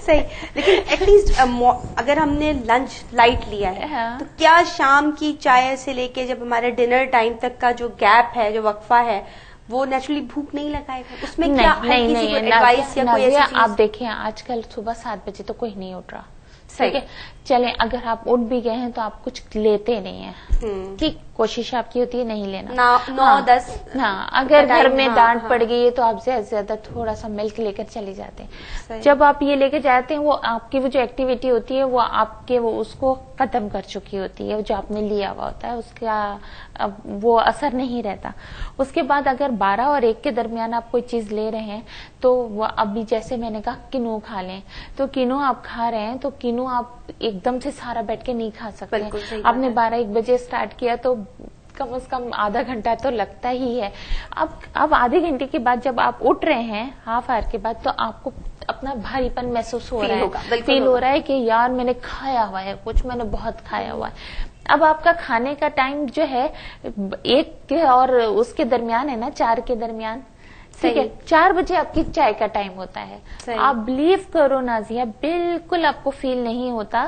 صحیح. لیکن at least اگر ہم نے لنچ لائٹ لیا ہے تو کیا شام کی چائے سے لے کے جب ہمارے ڈنر ٹائم تک کا جو گیپ ہے, جو وقفہ ہے, وہ نیچرلی بھوک نہیں لگائے گا؟ اس میں کیا ایڈوائس یا کوئی ایسی چیز؟ آپ دیکھیں آج کل صبح 7 بجے تو کوئی نہیں اٹھ رہا. ٹھیک ہے, چلیں اگر آپ اٹھ بھی گئے ہیں تو آپ کچھ لیتے نہیں ہیں. ٹھیک, کوشش آپ کی ہوتی ہے نہیں لینا. 9-10. ہاں, اگر گھر میں ڈانٹ پڑ گئی ہے تو آپ زیادہ سے زیادہ تھوڑا سا ملک لے کر چلی جاتے ہیں. جب آپ یہ لے کے جاتے ہیں وہ آپ کی وہ جو ایکٹیویٹی ہوتی ہے وہ آپ کے وہ اس کو ختم کر چکی ہوتی ہے, جو آپ نے لیا ہوا ہوتا ہے اس کا وہ اثر نہیں رہتا. اس کے بعد اگر 12 اور 1 کے درمیان آپ کوئی چیز لے رہے ہیں تو وہ ابھی جیسے میں نے کہا کینو کھا لیں, تو کینو آپ کھا رہے ہیں تو کینو آپ ایک دم سے سارا بیٹھ کے نہیں کھا سکتے. آپ نے 12-1 بجے اسٹارٹ کیا تو کم از کم آدھا گھنٹہ تو لگتا ہی ہے. اب آدھے گھنٹے کے بعد جب آپ اٹھ رہے ہیں ہاف آور کے بعد تو آپ کو اپنا بھاری پن محسوس ہو رہا ہے, فیل ہو رہا ہے کہ یار میں نے کھایا ہوا ہے کچھ, میں نے بہت کھایا ہوا ہے. اب آپ کا کھانے کا ٹائم جو ہے 1 اور اس کے درمیان ہے نا, 4 کے درمیان. ٹھیک ہے, 4 بجے آپ کی چائے کا ٹائم ہوتا ہے. آپ بلیو کرو نازیہ, بالکل آپ کو فیل نہیں ہوتا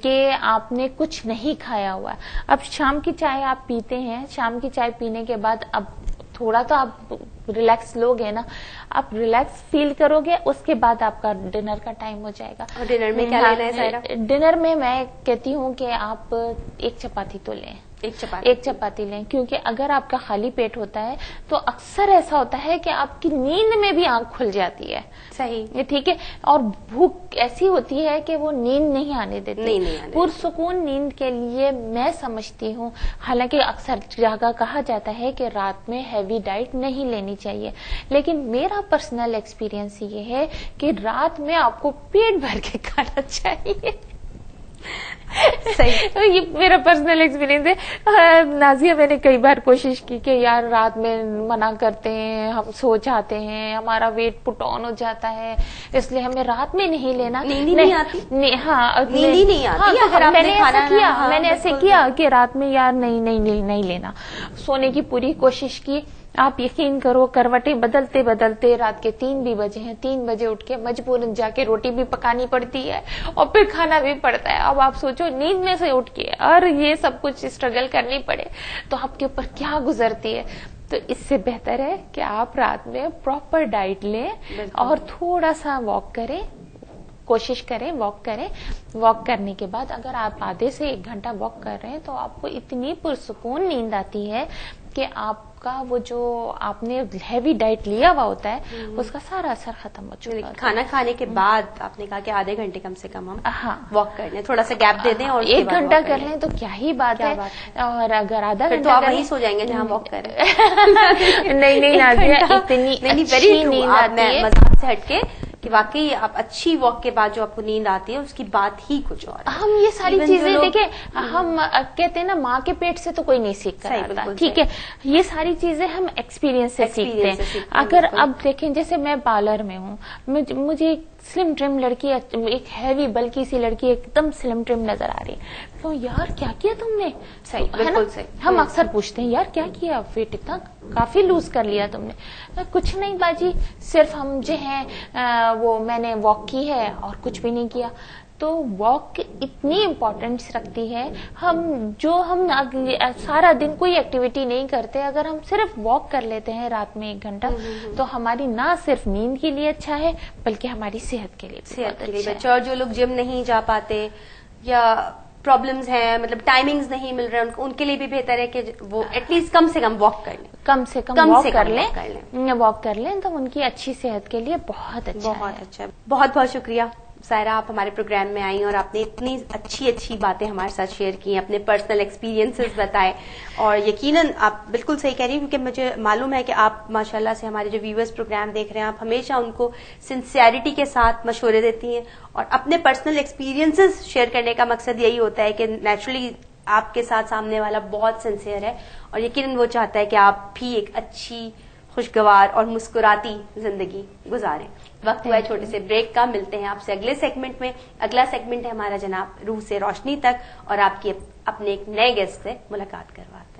کہ آپ نے کچھ نہیں کھایا ہوا. اب شام کی چائے آپ پیتے ہیں, شام کی چائے پینے کے بعد اب تھوڑا تو آپ ریلیکس لوگے نا, آپ ریلیکس فیل کرو گے, اس کے بعد آپ کا ڈنر کا ٹائم ہو جائے گا. اور ڈنر میں کیا لینا ہے سائرہ؟ ڈنر میں کہتی ہوں کہ آپ 1 چپاتی تو لیں, 1 چپاتی لیں, کیونکہ اگر آپ کا خالی پیٹ ہوتا ہے تو اکثر ایسا ہوتا ہے کہ آپ کی نیند میں بھی آنکھ کھل جاتی ہے. صحیح, ٹھیک ہے, اور بھوک ایسی ہوتی ہے کہ وہ نیند نہیں آنے دیتی. پرسکون نیند کے لیے میں سمجھتی ہوں, حالانکہ اکثر جگہ کہا جاتا ہے کہ رات میں ہیوی ڈائٹ نہیں لینی چاہیے, لیکن میرا پرسنل ایکسپیرینس یہ ہے کہ رات میں آپ کو پیٹ بھر کے کھانا چاہیے. صحیح, یہ میرا پرسنل ایکسپیرینس ہے. نازیہ میں نے کئی بار کوشش کی کہ یار رات میں منع کرتے ہیں, ہم سو جاتے ہیں, ہمارا ویٹ پٹ آن ہو جاتا ہے, اس لیے ہمیں رات میں نہیں لینا. نیند نہیں آتی. ہاں, نیند ہی نہیں آتی. میں نے ایسے کیا کہ رات میں یار نہیں لینا, سونے کی پوری کوشش کی. آپ یقین کرو کروٹیں بدلتے بدلتے رات کے 3 بھی بجے ہیں, 3 بجے اٹھ کے مجبوراً جا کے روٹی بھی پکانی پڑتی ہے اور پھر کھانا بھی پڑتا ہے. اب آپ سوچو نیند میں سے اٹھ کے اور یہ سب کچھ اسٹرگل کرنی پڑے تو آپ کے اوپر کیا گزرتی ہے. تو اس سے بہتر ہے کہ آپ رات میں پراپر ڈائٹ لیں اور تھوڑا سا واک کریں, کوشش کریں واک کریں. واک کرنے کے بعد اگر آپ آدھے سے 1 گھنٹہ واک کر رہے ہیں تو آپ کو اتنی پرسکون نیند آتی ہے کہ آپ کا وہ جو آپ نے ہیوی ڈائٹ لیا ہوا ہوتا ہے اس کا سارا اثر ختم ہو چکا ہے. کھانا کھانے کے بعد آپ نے کہا کہ آدھے گھنٹے کم سے کم ہم واک کر لیں, تھوڑا سا گیپ دے دیں اور 1 گھنٹہ کر لیں تو کیا ہی بات ہے. اور اگر آدھا گھنٹہ تو آپ وہیں سو جائیں گے جہاں واک کر رہے ہیں. نہیں نازیہ, اتنی اچھی نیند آتی ہے. مذاق سے ہٹ کے کہ واقعی آپ اچھی واک کے بعد جو آپ کو نیند آتی ہے اس کی بات ہی کچھ اور. ہم یہ ساری چیزیں دیکھیں, ہم کہتے ہیں نا ماں کے پیٹ سے تو کوئی نہیں سیکھ کر آتا. ٹھیک ہے, یہ ساری چیزیں ہم ایکسپیرینس سے سیکھتے ہیں. اگر اب دیکھیں جیسے میں پارلر میں ہوں, مجھے ایک سلم ٹرم لڑکی, ایک ہیوی بلکی سی لڑکی ایک دم سلم ٹرم نظر آ رہی, تو یار کیا کیا تم نے؟ صحیح, بالکل صحیح. ہم اکثر پوچھتے ہیں یار کیا کیا, ویٹ اتنا کافی لوز کر لیا تم نے. کچھ نہیں باجی, صرف ہم جو ہیں وہ میں نے واک کی ہے اور کچھ بھی نہیں کیا. تو واک اتنی امپورٹنس رکھتی ہے. ہم سارا دن کوئی ایکٹیویٹی نہیں کرتے, اگر ہم صرف واک کر لیتے ہیں رات میں 1 گھنٹہ تو ہماری نہ صرف نیند کے لیے اچھا ہے بلکہ ہماری صحت کے لیے اچھا. اور جو لوگ جم نہیں جا پاتے یا پرابلمز ہیں, مطلب ٹائمنگز نہیں مل رہے ان کے لیے بھی بہتر ہے کہ وہ ایٹ لیسٹ کم سے کم واک کر لیں, کم سے کم واک کر لیں تو ان کی اچھی صحت کے لیے بہت اچھا. بہت بہت شکریہ سائرہ, آپ ہمارے پروگرام میں آئی اور آپ نے اتنی اچھی باتیں ہمارے ساتھ شیئر کی, اپنے پرسنل ایکسپیرینسز بتائے. اور یقیناً آپ بالکل صحیح کہہ رہی ہیں, کیونکہ مجھے معلوم ہے کہ آپ ماشاءاللہ سے ہمارے جو ویورز پروگرام دیکھ رہے ہیں, آپ ہمیشہ ان کو سنسیئرٹی کے ساتھ مشورے دیتی ہیں اور اپنے پرسنل ایکسپیرینسز شیئر کرنے کا مقصد یہی ہوتا ہے کہ نیچرلی آپ کے ساتھ سامنے والا بہت سنسیئر ہے اور یقیناً وہ چاہتا ہے کہ آپ بھی ایک اچھی, خوشگوار اور مسکراتی زندگی گزاریں. وقت ہوا ہے چھوٹے سے بریک کا, ملتے ہیں آپ سے اگلے سیگمنٹ میں. اگلا سیگمنٹ ہے ہمارا جناب روح سے روشنی تک, اور آپ کی اپنے ایک نئے گیسٹ سے ملاقات کرواتے ہیں.